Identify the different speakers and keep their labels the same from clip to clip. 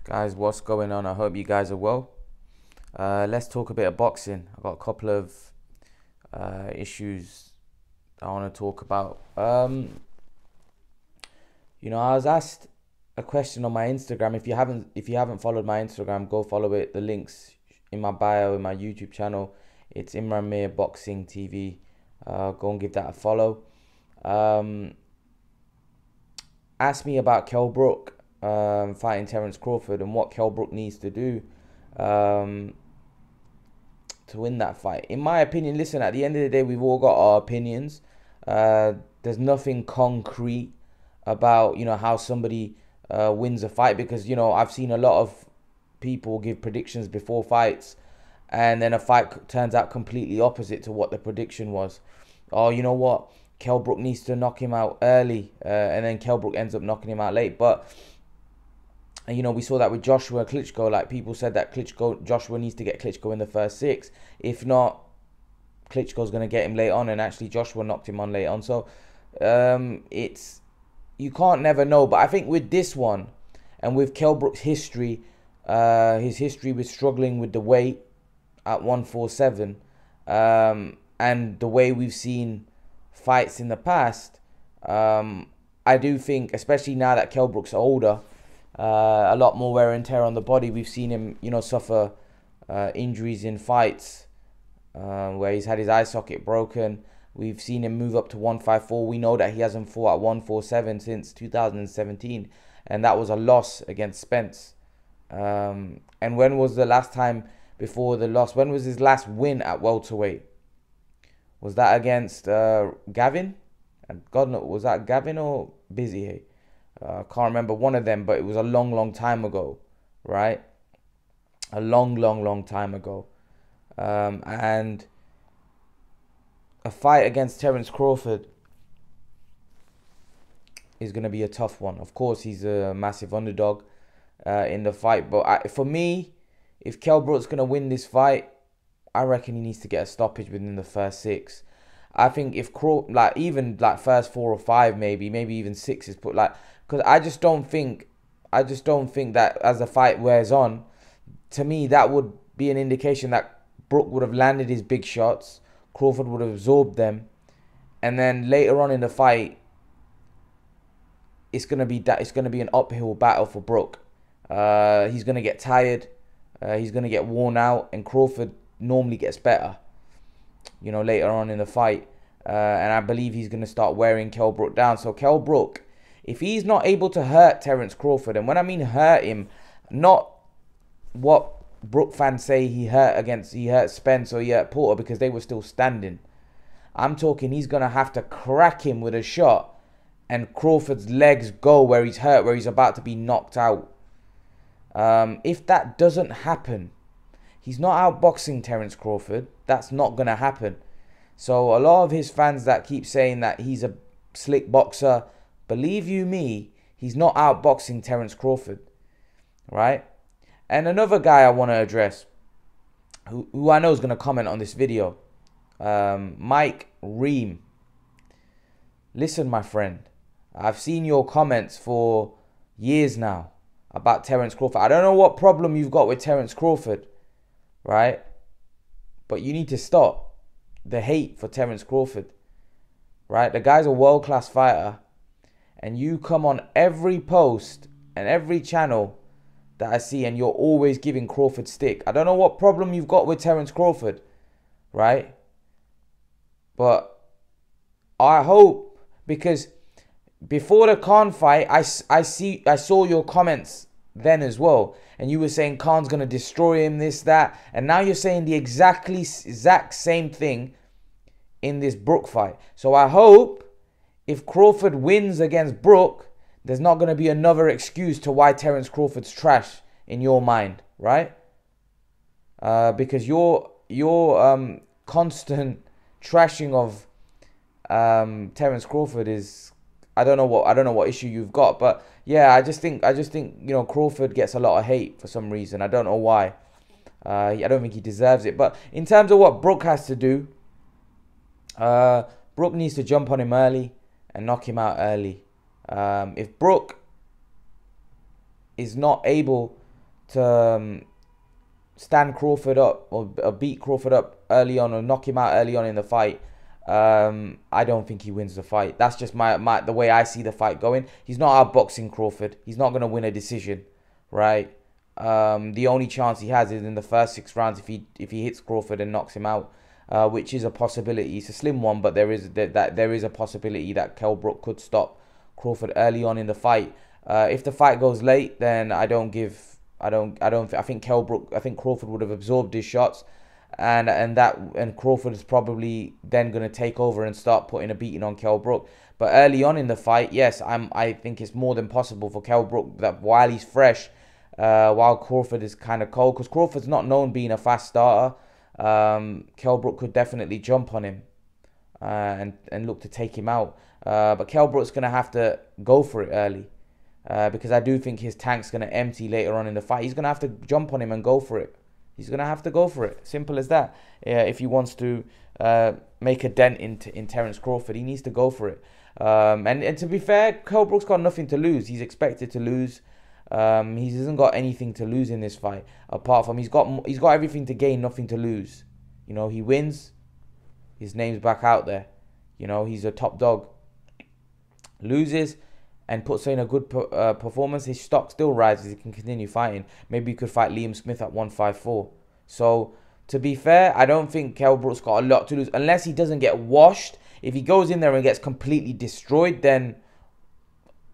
Speaker 1: Guys, what's going on? I hope you guys are well. Let's talk a bit of boxing. I've got a couple of issues I want to talk about. I was asked a question on my Instagram. If you haven't followed my Instagram, go follow it. The link's in my bio in my YouTube channel. It's Imran Mir Boxing TV. Go and give that a follow. Asked me about Kell Brook fighting Terence Crawford and what Kell Brook needs to do to win that fight. In my opinion, listen, at the end of the day, we've all got our opinions. There's nothing concrete about, how somebody wins a fight, because, I've seen a lot of people give predictions before fights and then a fight turns out completely opposite to what the prediction was. Oh, you know what? Kell Brook needs to knock him out early, and then Kell Brook ends up knocking him out late. But we saw that with Joshua Klitschko. Like, people said that Joshua needs to get Klitschko in the first 6. If not, Klitschko's going to get him late on, and actually Joshua knocked him on late on. So you can't never know. But I think with this one, and with Kell Brook's history, his history with struggling with the weight at 147, and the way we've seen fights in the past, I do think, especially now that Kell Brook's older, a lot more wear and tear on the body. We've seen him, suffer injuries in fights where he's had his eye socket broken. We've seen him move up to 154. We know that he hasn't fought at 147 since 2017, and that was a loss against Spence. And when was the last time before the loss? When was his last win at welterweight? Was that against Gavin? And God knows, was that Gavin or Busy? I can't remember, one of them, but it was a long time ago, right? A long time ago. And a fight against Terence Crawford is going to be a tough one. Of course, he's a massive underdog in the fight. But for me, if Kell Brook's going to win this fight, I reckon he needs to get a stoppage within the first 6. I think if even first 4 or 5, maybe even 6 is put, because I just don't think that as the fight wears on, to me that would be an indication that Brook would have landed his big shots, Crawford would have absorbed them, and then later on in the fight, it's gonna be an uphill battle for Brook. He's gonna get tired, he's gonna get worn out, and Crawford normally gets better, later on in the fight. And I believe he's going to start wearing Kell Brook down. So Kell Brook, if he's not able to hurt Terence Crawford, and when I mean hurt him, not what Brook fans say he hurt Spence or he hurt Porter because they were still standing. I'm talking he's going to have to crack him with a shot and Crawford's legs go where he's hurt, where he's about to be knocked out. If that doesn't happen, he's not outboxing Terence Crawford. That's not going to happen. So a lot of his fans that keep saying that he's a slick boxer, believe you me, he's not outboxing Terence Crawford, right? And another guy I want to address, who I know is going to comment on this video, Mike Ream. Listen, my friend, I've seen your comments for years now about Terence Crawford. I don't know what problem you've got with Terence Crawford, right? But you need to stop the hate for Terence Crawford, right? The guy's a world-class fighter, and you come on every post and every channel that I see, and you're always giving Crawford stick. I don't know what problem you've got with Terence Crawford, right? But I hope, because before the Khan fight, I saw your comments then as well, and you were saying Khan's going to destroy him, this, that, and now you're saying the exact same thing in this Brook fight. So I hope if Crawford wins against Brook, there's not going to be another excuse to why Terence Crawford's trash in your mind, right? Because your constant trashing of Terence Crawford is, I don't know what issue you've got, but yeah, I just think Crawford gets a lot of hate for some reason. I don't know why. I don't think he deserves it. But in terms of what Brook has to do, Brook needs to jump on him early and knock him out early. If Brook is not able stand Crawford up or beat Crawford up early on or knock him out early on in the fight, I don't think he wins the fight. That's just the way I see the fight going. He's not outboxing Crawford. He's not going to win a decision, right? The only chance he has is in the first 6 rounds if he hits Crawford and knocks him out, which is a possibility. It's a slim one, but there is a possibility that Kell Brook could stop Crawford early on in the fight. If the fight goes late, then I think Crawford would have absorbed his shots, and Crawford is probably then going to take over and start putting a beating on Kell Brook. But early on in the fight, yes, I think it's more than possible for Kell Brook that while he's fresh, while Crawford is kind of cold, because Crawford's not known being a fast starter, Kell Brook could definitely jump on him and look to take him out. But Kell Brook's going to have to go for it early. Because I do think his tank's going to empty later on in the fight. He's going to have to jump on him and go for it. He's going to have to go for it. Simple as that. If he wants to make a dent in Terence Crawford, he needs to go for it. And to be fair, Kell Brook's got nothing to lose. He's expected to lose. He hasn't got anything to lose in this fight. Apart from he's got everything to gain, nothing to lose. You know, he wins, his name's back out there. You know, he's a top dog. Loses and puts in a good performance, his stock still rises. He can continue fighting. Maybe he could fight Liam Smith at 154. So, to be fair, I don't think Kell Brook's got a lot to lose. Unless he doesn't get washed. If he goes in there and gets completely destroyed, then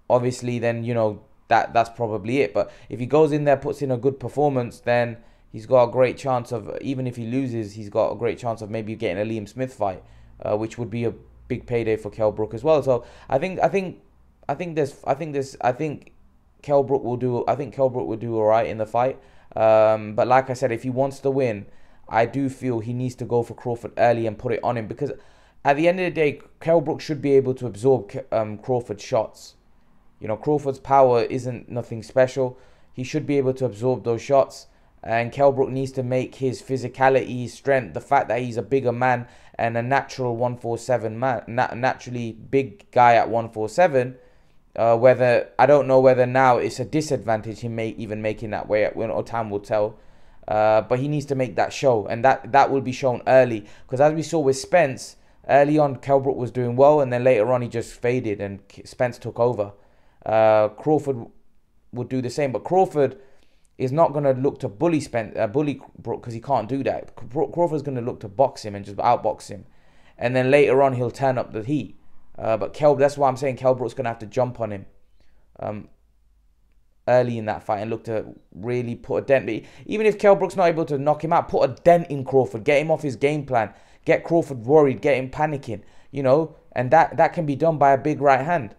Speaker 1: obviously, then, you know, that's probably it. But if he goes in there, puts in a good performance, then he's got a great chance of, even if he loses, he's got a great chance of maybe getting a Liam Smith fight, which would be a big payday for Kell Brook as well. So, I think Kell Brook will do all right in the fight. But like I said, if he wants to win, I do feel he needs to go for Crawford early and put it on him, because at the end of the day, Kell Brook should be able to absorb Crawford's shots. You know, Crawford's power isn't nothing special. He should be able to absorb those shots, and Kell Brook needs to make his physicality, his strength, the fact that he's a bigger man and a natural 147 man, naturally big guy at 147. Whether I don't know whether now it's a disadvantage him even making that way. Time will tell. But he needs to make that show, and that will be shown early. Because as we saw with Spence, early on Kell Brook was doing well, and then later on he just faded and Spence took over. Crawford would do the same, but Crawford is not going to look to bully Brook, because he can't do that. Crawford's going to look to box him and just outbox him, and then later on he'll turn up the heat. But that's why I'm saying Kell Brook's going to have to jump on him early in that fight and look to really put a dent. But even if Kell Brook's not able to knock him out, put a dent in Crawford, get him off his game plan, get Crawford worried, get him panicking, you know, and that can be done by a big right hand.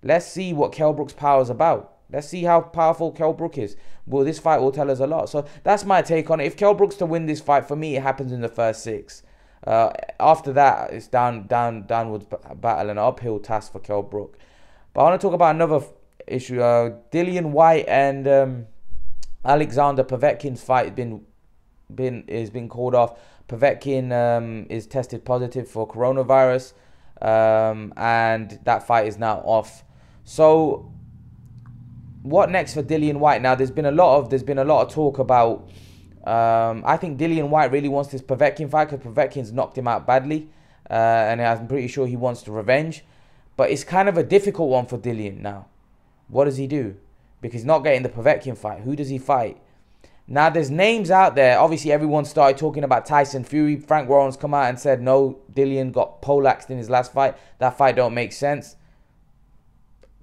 Speaker 1: Let's see what Kell Brook's power is about. Let's see how powerful Kell Brook is. Well, this fight will tell us a lot. So that's my take on it. If Kell Brook's to win this fight, for me, it happens in the first 6. After that, it's downwards battle and uphill task for Kell Brook. But I want to talk about another issue. Dillian Whyte and Alexander Povetkin's fight has been called off. Povetkin is tested positive for coronavirus, and that fight is now off. So, what next for Dillian Whyte? Now, there's been a lot of talk about. I think Dillian Whyte really wants this Povetkin fight, because Povetkin's knocked him out badly, and I'm pretty sure he wants to revenge. But it's kind of a difficult one for Dillian now. What does he do? Because he's not getting the Povetkin fight. Who does he fight? Now, there's names out there. Obviously, everyone started talking about Tyson Fury. Frank Warren's come out and said, no, Dillian got poleaxed in his last fight. That fight don't make sense.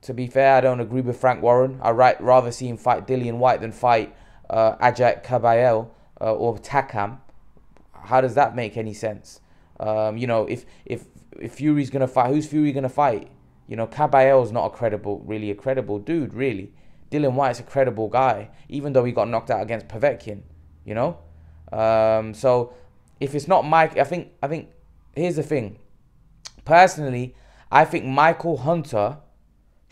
Speaker 1: To be fair, I don't agree with Frank Warren. I'd rather see him fight Dillian Whyte than fight Ajak Kabayel or Takam. How does that make any sense? You know, if Fury's gonna fight, who's Fury gonna fight? You know, Kabayel's not really a credible dude, really. Dillian Whyte's a credible guy, even though he got knocked out against Povetkin. You know, so if it's not Mike, I think here's the thing. Personally, I think Michael Hunter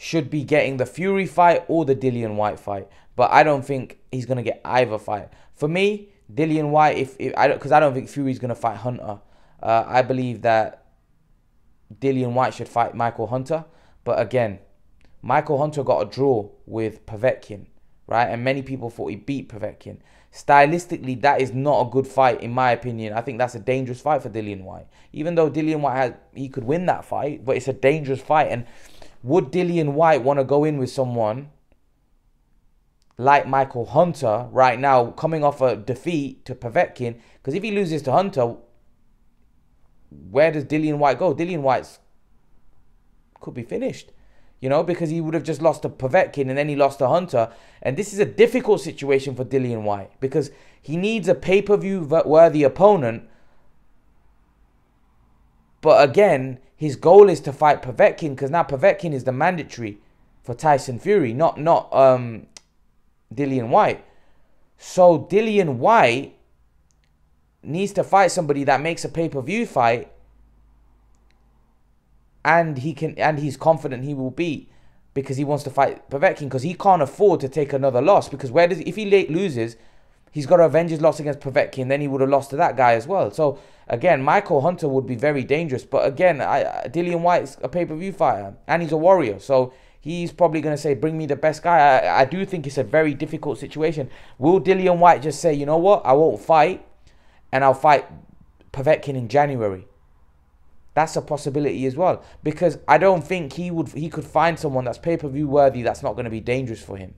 Speaker 1: should be getting the Fury fight or the Dillian Whyte fight. But I don't think he's going to get either fight. For me, Dillian Whyte, because I don't think Fury's going to fight Hunter. I believe that Dillian Whyte should fight Michael Hunter. But again, Michael Hunter got a draw with Povetkin, right? And many people thought he beat Povetkin. Stylistically, that is not a good fight, in my opinion. I think that's a dangerous fight for Dillian Whyte. Even though Dillian Whyte he could win that fight, but it's a dangerous fight. And would Dillian Whyte want to go in with someone like Michael Hunter right now, coming off a defeat to Povetkin? Because if he loses to Hunter, where does Dillian Whyte go? Dillian Whyte could be finished, you know, because he would have just lost to Povetkin and then he lost to Hunter. And this is a difficult situation for Dillian Whyte because he needs a pay-per-view worthy opponent. But again, his goal is to fight Povetkin because now Povetkin is the mandatory for Tyson Fury, not Dillian Whyte. So Dillian Whyte needs to fight somebody that makes a pay-per-view fight and he's confident he will beat, because he wants to fight Povetkin, because he can't afford to take another loss, because if he loses, he's got to avenge his loss against Povetkin, then he would have lost to that guy as well. So again, Michael Hunter would be very dangerous, but again, Dillian Whyte's a pay-per-view fighter and he's a warrior, so he's probably going to say, bring me the best guy. I do think it's a very difficult situation. Will Dillian Whyte just say, you know what, I won't fight and I'll fight Povetkin in January? That's a possibility as well, because I don't think he could find someone that's pay-per-view worthy that's not going to be dangerous for him.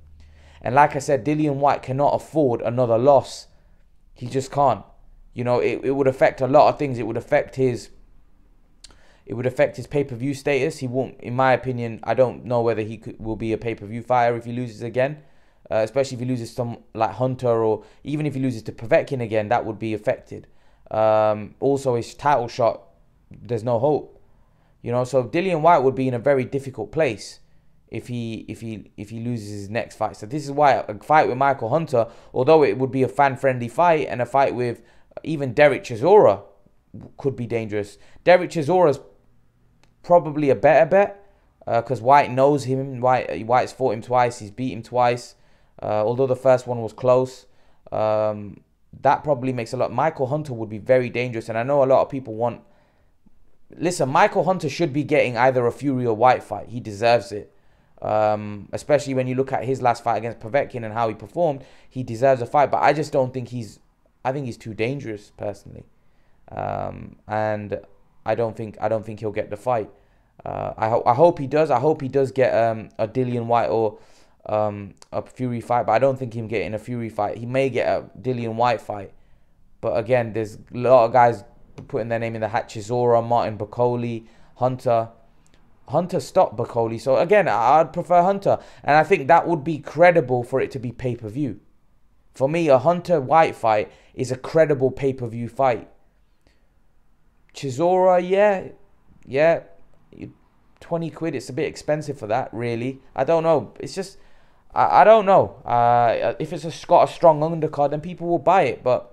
Speaker 1: And like I said, Dillian Whyte cannot afford another loss. He just can't. You know, it would affect a lot of things. It would affect his pay-per-view status. He won't, in my opinion, I don't know whether will be a pay-per-view fighter if he loses again. Especially if he loses to like Hunter, or even if he loses to Povetkin again, that would be affected. Also, his title shot, there's no hope. You know, so Dillian Whyte would be in a very difficult place if he loses his next fight. So this is why a fight with Michael Hunter, although it would be a fan-friendly fight, and a fight with even Derek Chisora could be dangerous. Derek Chisora's probably a better bet because Whyte knows him. Whyte's fought him twice. He's beat him twice. Although the first one was close. That probably makes a lot. Michael Hunter would be very dangerous. And I know a lot of people want... Listen, Michael Hunter should be getting either a Fury or Whyte fight. He deserves it. Especially when you look at his last fight against Povetkin and how he performed. He deserves a fight. But I just don't think I think he's too dangerous, personally. And I don't think he'll get the fight. I hope he does. I hope he does get a Dillian Whyte or a Fury fight, but I don't think him getting a Fury fight. He may get a Dillian Whyte fight, but again, there's a lot of guys putting their name in the hat. Chisora, Martin Bakole, Hunter stopped Bakole, so again, I'd prefer Hunter, and I think that would be credible for it to be pay-per-view. For me, a Hunter Whyte fight is a credible pay-per-view fight. Chisora, yeah, 20 quid, it's a bit expensive for that, really. I don't know. It's just, I don't know. If it's got a strong undercard, then people will buy it. But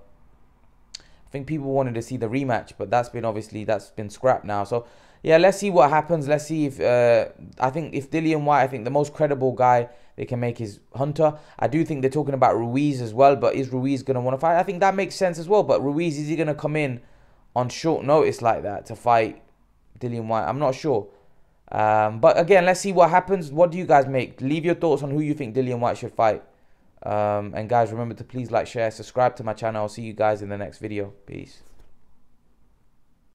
Speaker 1: I think people wanted to see the rematch, but that's been scrapped now. So yeah, let's see what happens. Let's see if I think if Dillian Whyte, I think the most credible guy they can make is Hunter. I do think they're talking about Ruiz as well, but is Ruiz gonna want to fight? I think that makes sense as well. But Ruiz, is he gonna come in on short notice like that to fight Dillian Whyte? I'm not sure. But again, let's see what happens. What do you guys make? Leave your thoughts on who you think Dillian Whyte should fight. And guys, remember to please like, share, subscribe to my channel. I'll see you guys in the next video. Peace.